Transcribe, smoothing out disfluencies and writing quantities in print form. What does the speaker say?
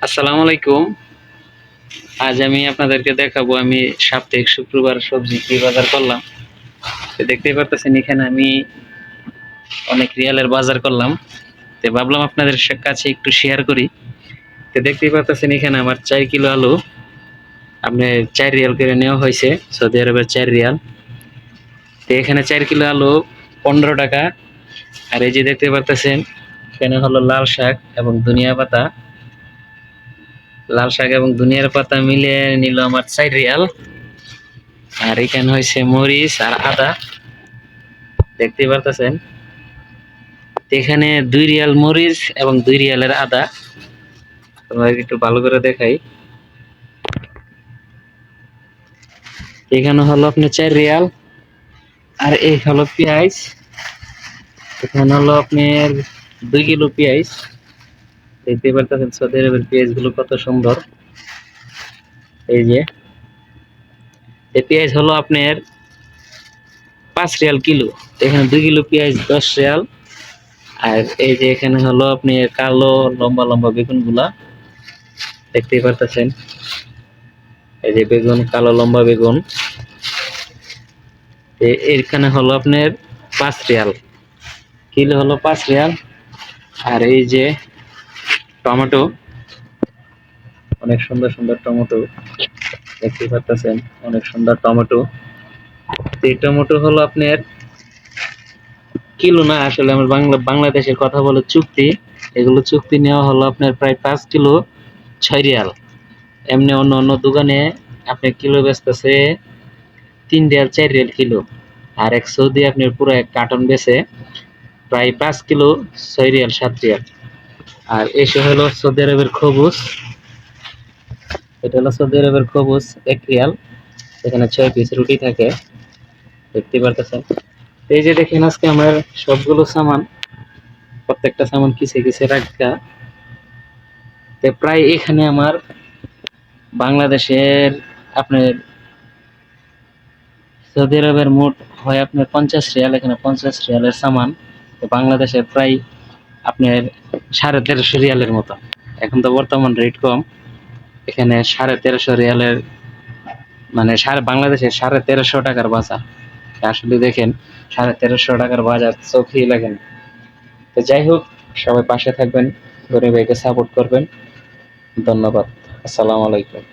আসসালামু আলাইকুম। আজ আমি আপনাদেরকে দেখাবো আমি সাপ্তাহিক শুক্রবার সবজি কি বাজার করলাম। তো দেখতেই পারতেছেন এখানে আমি অনেক রিয়ালের বাজার করলাম। তো ভাবলাম আপনাদের কাছে একটু শেয়ার করি। তো দেখতেই পারতেছেন এখানে আমার 4 কিলো আলু আপনি 4 রিয়াল করে নেওয়া হয়েছে, সৌদি আরবের 4 রিয়াল। তো এখানে 4 কিলো আলু 15 টাকা। আর এই যে দেখতে পারতেছেন এখানে হলো লাল শাক এবং ধনিয়া পাতা। লাল শাক এবং ধনিয়ার পাতা মিলিয়ে নিল আমার 4 রিয়াল। আর এখানে হয়েছে মরিচ আর আদা, দেখতেই পারতেছেন। এখানে 2 রিয়াল মরিচ এবং 2 রিয়ালের আদা। তোমাকে একটু ভালো করে দেখাই। এখানে হলো আপনার 4 রিয়াল। আর এই হলো পেঁয়াজ। এখানে হলো আপনার 2 কিলো পেঁয়াজ। দেখতে পারতেছেন সৌদি আরবের পেঁয়াজ গুলো কত সুন্দর। এই যে এই পেঁয়াজ হলো আপনার 5 রিয়াল কিলো। এখানে 2 কিলো পেঁয়াজ 10 রিয়াল। আর এই যে এখানে হলো আপনি কালো লম্বা লম্বা বেগুন গুলা, দেখতেই পারতেছেন। এই যে বেগুন, কালো লম্বা বেগুন। এখানে হলো আপনার 5 রিয়াল কিলো, হলো 5 রিয়াল। আর এই যে টমেটো, অনেক সুন্দর সুন্দর টমেটো, দেখতে পাচ্ছেন, অনেক সুন্দর টমেটো। এই টমেটো হলো আপনার কিলো না, আসলে আমার বাংলাদেশের কথা বলে চুক্তি। এগুলো চুক্তি নেওয়া হলো আপনার প্রায় 5 কিলো 6 রিয়াল। এমনি অন্য অন্য দোকানে আপনি কিলো বেচতেছে 3 রিয়াল 4 রিয়াল কিলো। আর এক সৌদি আপনার পুরো এক কার্টন বেচে প্রায় 5 কিলো 6 রিয়াল 7 রিয়াল। আর এসে হলো সৌদি আরবের খবুজ। এটা হলো সৌদি আরবের খবুজ 1 রিয়াল। এখানে 6 পিস রুটি থাকে, দেখতে পারতেছেন। এই যে দেখেন আজকে আমার সবগুলো সামান, প্রত্যেকটা সামান কিসে কিসে রাখা। তো প্রায় এখানে আমার বাংলাদেশের আপনার সৌদি আরবের মোট হয় আপনার 50 রিয়াল। এখানে 50 রিয়ালের সামান। তো বাংলাদেশের প্রায় আপনার 1350 রিয়ালের মতো। এখন তো বর্তমান রেট কম, এখানে 1350 রিয়ালের মানে বাংলাদেশের 1350 টাকার বাজার। আসলে দেখেন 1350 টাকার বাজার চোখেই লাগে না। তো যাই হোক, সবাই পাশে থাকবেন, গরিব ভাইকে সাপোর্ট করবেন। ধন্যবাদ। আসসালামু আলাইকুম।